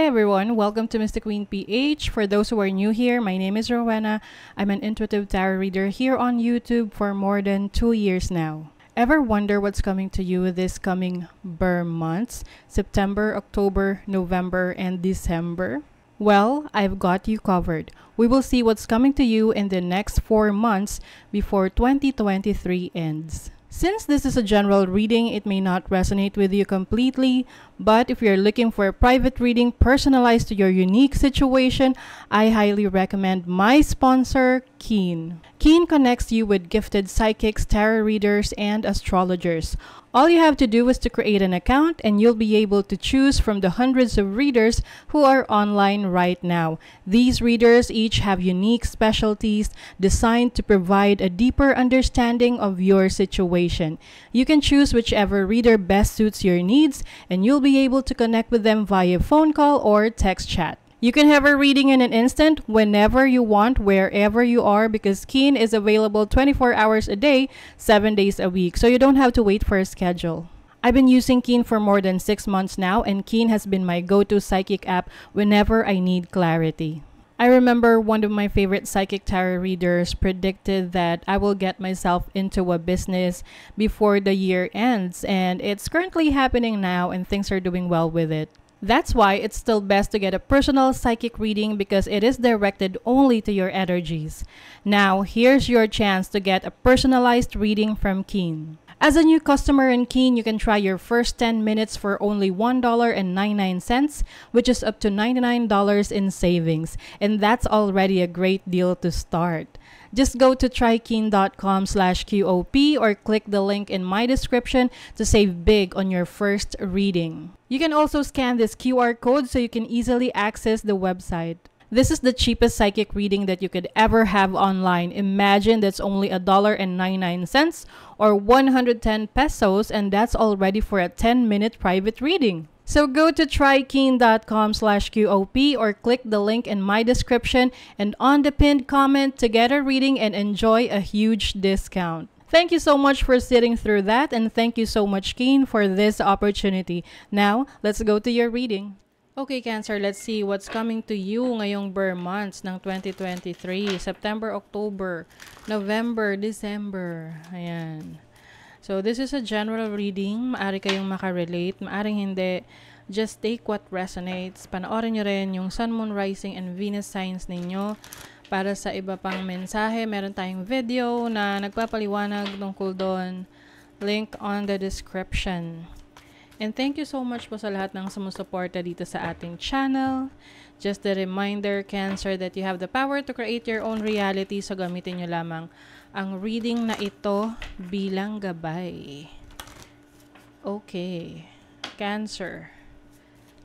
everyone, welcome to Mystic Queen PH. For those who are new here, my name is Rowena. I'm an intuitive tarot reader here on YouTube for more than 2 years now. Ever wonder what's coming to you this coming Burr months, September, October, November, and December? Well, I've got you covered. We will see what's coming to you in the next 4 months before 2023 ends. Since this is a general reading, it may not resonate with you completely, but if you're looking for a private reading personalized to your unique situation, I highly recommend my sponsor, Keen. Keen connects you with gifted psychics, tarot readers, and astrologers. All you have to do is to create an account and you'll be able to choose from the hundreds of readers who are online right now. These readers each have unique specialties designed to provide a deeper understanding of your situation. You can choose whichever reader best suits your needs and you'll be able to connect with them via phone call or text chat. You can have a reading in an instant, whenever you want, wherever you are, because Keen is available 24 hours a day, 7 days a week, so you don't have to wait for a schedule. I've been using Keen for more than 6 months now, and Keen has been my go-to psychic app whenever I need clarity. I remember one of my favorite psychic tarot readers predicted that I will get myself into a business before the year ends, and it's currently happening now and things are doing well with it. That's why it's still best to get a personal psychic reading because it is directed only to your energies. Now, here's your chance to get a personalized reading from Keen. As a new customer in Keen, you can try your first 10 minutes for only $1.99, which is up to $99 in savings. And that's already a great deal to start. Just go to trykeen.com/QOP or click the link in my description to save big on your first reading. You can also scan this QR code so you can easily access the website. This is the cheapest psychic reading that you could ever have online. Imagine that's only $1.99 or 110 pesos, and that's already for a 10-minute private reading. So go to trykeen.com/QOP or click the link in my description and on the pinned comment to get a reading and enjoy a huge discount. Thank you so much for sitting through that, and thank you so much, Keen, for this opportunity. Now, let's go to your reading. Okay, Cancer, let's see what's coming to you ngayong Burr months ng 2023. September, October, November, December. Ayan. So, this is a general reading. Maari kayong makarelate, maaring hindi. Just take what resonates. Panoorin nyo rin yung Sun, Moon, Rising, and Venus signs ninyo. Para sa iba pang mensahe, meron tayong video na nagpapaliwanag tungkol doon. Link on the description. And thank you so much po sa lahat ng sumusuporta dito sa ating channel. Just a reminder, Cancer, that you have the power to create your own reality. So, gamitin nyo lamang ang reading na ito bilang gabay. Okay. Cancer.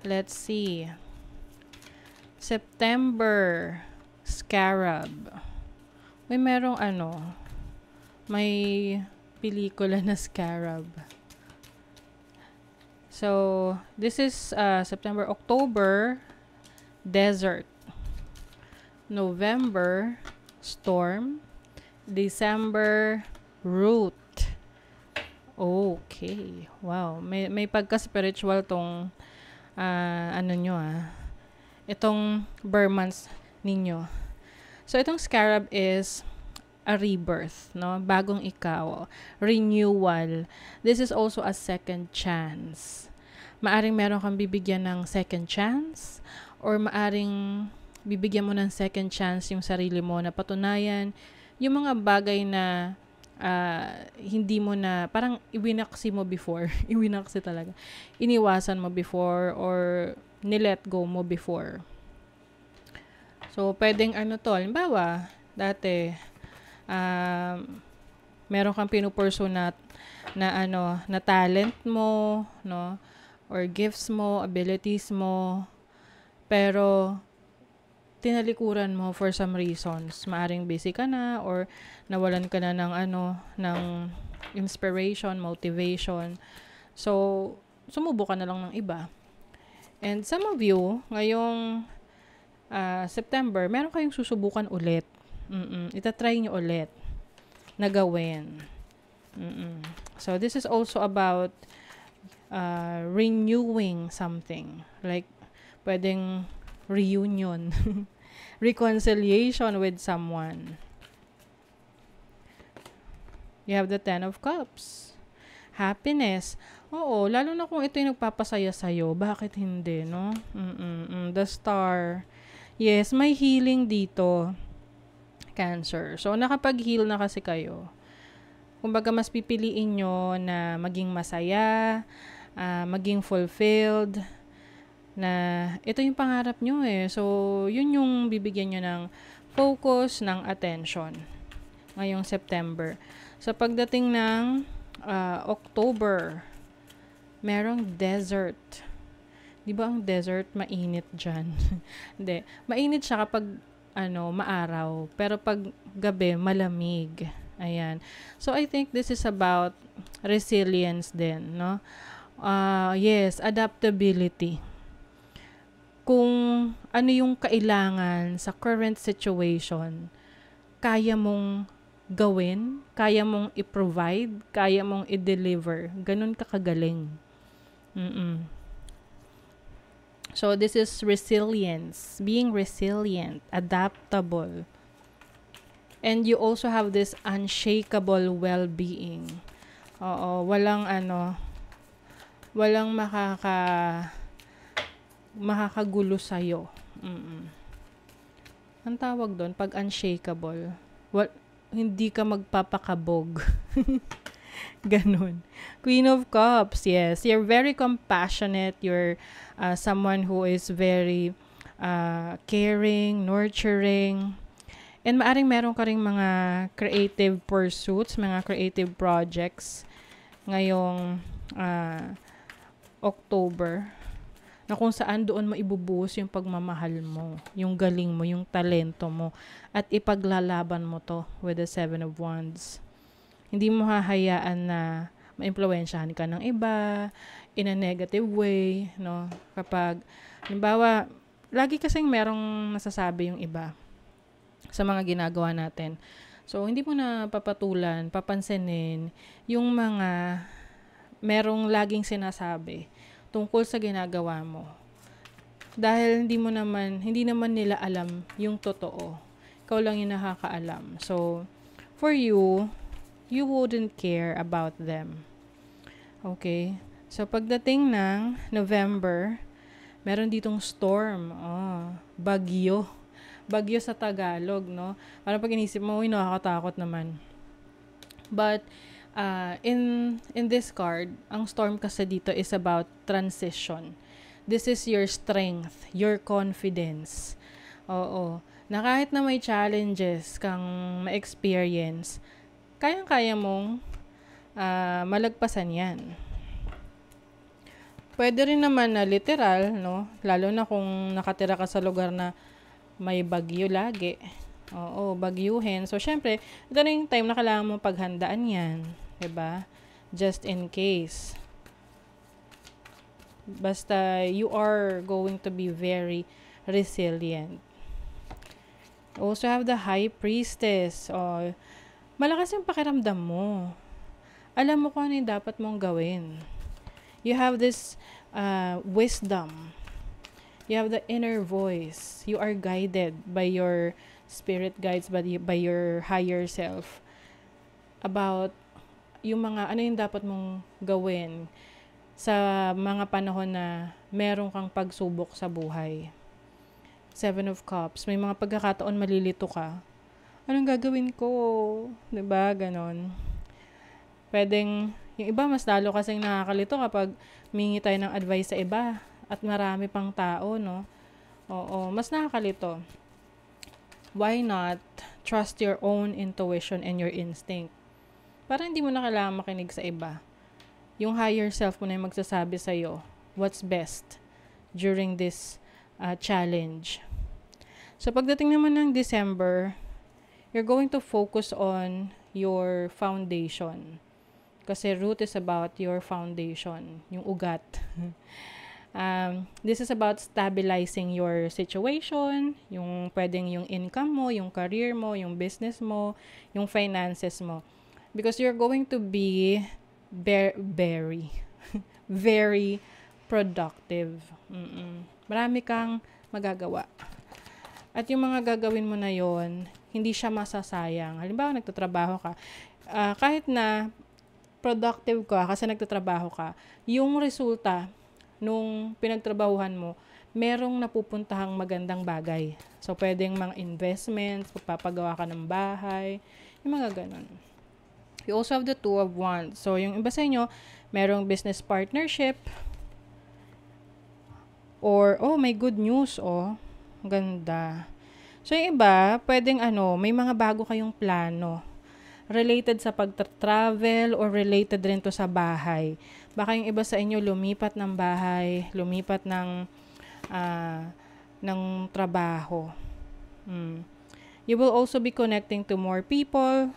Let's see. September. Scarab. Merong may pelikula na Scarab. So, this is September, October, Desert. November, Storm. December, Root. Okay. Wow. May pagka-spiritual tong itong Burr months ninyo. So, itong Scarab is a rebirth, no? Bagong ikaw. Renewal. This is also a second chance. Maaring meron kang bibigyan ng second chance or maaring bibigyan mo ng second chance yung sarili mo na patunayan yung mga bagay na hindi mo na, parang iwinaksi mo before. Iwinaksi talaga. Iniwasan mo before or nilet go mo before. So, pwedeng halimbawa, dati, meron kang pinupurso na talent mo, no? Or gifts mo, abilities mo, pero tinalikuran mo for some reasons. Maaring busy ka na or nawalan ka na ng inspiration, motivation. So, sumubo ka na lang ng iba. And some of you, ngayong September, meron kayong susubukan ulit. Itatry nyo ulit na gawin. So, this is also about renewing something. Like, Pwedeng reunion. Reconciliation with someone. You have the Ten of Cups. Happiness. Oo, lalo na kung ito yung nagpapasaya sa'yo. Bakit hindi, no? The Star. Yes, may healing dito. Cancer. So, nakapag-heal na kasi kayo. Kumbaga, mas pipiliin nyo na maging masaya, maging fulfilled, na ito yung pangarap nyo eh. So, yun yung bibigyan nyo ng focus, ng attention ngayong September. Sa pagdating ng October, merong desert. Di ba ang desert mainit dyan? Hindi. Mainit siya kapag maaraw. Pero pag gabi, malamig. Ayan. So, I think this is about resilience din, no? Yes, adaptability. Kung ano yung kailangan sa current situation, kaya mong gawin, kaya mong i-provide, kaya mong i-deliver. Ganun ka kagaling. So, this is resilience. Being resilient, adaptable. And you also have this unshakable well-being. Oo, walang makakagulo sa'yo. Ang tawag doon, pag unshakable, hindi ka magpapakabog. Ganun. Queen of Cups, yes. You're very compassionate. You're someone who is very caring, nurturing. And maaring meron ka ring mga creative pursuits, mga creative projects ngayong October, na kung saan doon mo ibubuhos yung pagmamahal mo, yung galing mo, yung talento mo, at ipaglalaban mo to with the Seven of Wands. Hindi mo hahayaan na maimpluwensyahan ka ng iba in a negative way, no? Kapag, halimbawa, lagi kasing merong nasasabi yung iba sa mga ginagawa natin. So, hindi mo na papatulan, papansinin yung mga merong laging sinasabi tungkol sa ginagawa mo. Dahil hindi naman nila alam yung totoo. Ikaw lang yung nakakaalam. So, for you wouldn't care about them. Okay? So, pagdating ng November, meron ditong storm. Bagyo. Bagyo sa Tagalog, no? Parang pag inisip mo, nakakatakot naman. But, in this card, ang storm kasi dito is about transition. This is your strength, your confidence. Oo. Na kahit na may challenges kang ma-experience, kayang-kaya mong malagpasan yan. Pwede rin naman na literal, no? Lalo na kung nakatira ka sa lugar na may bagyo lagi. Oo, bagyuhin. So, syempre, ito na yung time na kailangan mo paghandaan yan. Diba? Just in case. Basta, you are going to be very resilient. Also have the High Priestess. Malakas yung pakiramdam mo. Alam mo kung ano yung dapat mong gawin. You have this wisdom. You have the inner voice. You are guided by your spirit guides, by your higher self. About yung ano yung dapat mong gawin sa mga panahon na meron kang pagsubok sa buhay. Seven of Cups. May mga pagkakataon malilito ka. Anong gagawin ko? Diba? Ganon. Pwedeng, yung iba mas lalo kasing nakakalito kapag mingi tayo ng advice sa iba. At marami pang tao, no? Oo, mas nakakalito. Why not trust your own intuition and your instinct? Para hindi mo na kailangan makinig sa iba. Yung higher self mo na yung magsasabi sa'yo, what's best during this challenge. So, pagdating naman ng December, you're going to focus on your foundation. Kasi root is about your foundation, yung ugat. This is about stabilizing your situation, yung pwedeng yung income mo, yung career mo, yung business mo, yung finances mo. Because you're going to be very, very productive. Marami kang magagawa. At yung mga gagawin mo na yon, hindi siya masasayang. Halimbawa, nagtatrabaho ka. Kahit na productive ka kasi nagtatrabaho ka, yung resulta nung pinagtrabahuhan mo, merong napupuntahang magandang bagay. So, pwedeng mga investments, pagpapagawa ka ng bahay, yung mga ganun. You also have the Two of Wands. So, yung iba sa inyo, merong business partnership, or, may good news, ganda. So, yung iba, pwedeng may mga bago kayong plano related sa pag-travel or related rin to sa bahay. Baka yung iba sa inyo lumipat ng bahay, lumipat ng trabaho. You will also be connecting to more people.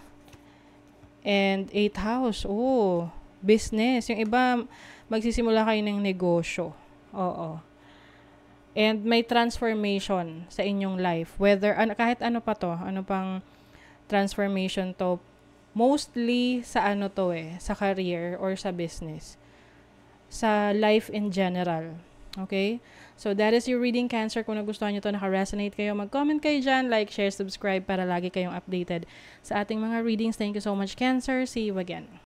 And 8th house, business. Yung iba, magsisimula kayo ng negosyo. Oo. And may transformation sa inyong life. Whether, kahit ano pa to, ano pang transformation to, mostly sa sa career or sa business. Sa life in general. Okay? So, that is your reading, Cancer. Kung nagustuhan nyo to, naka-resonate kayo, mag-comment kayo dyan, like, share, subscribe para lagi kayong updated sa ating mga readings. Thank you so much, Cancer. See you again.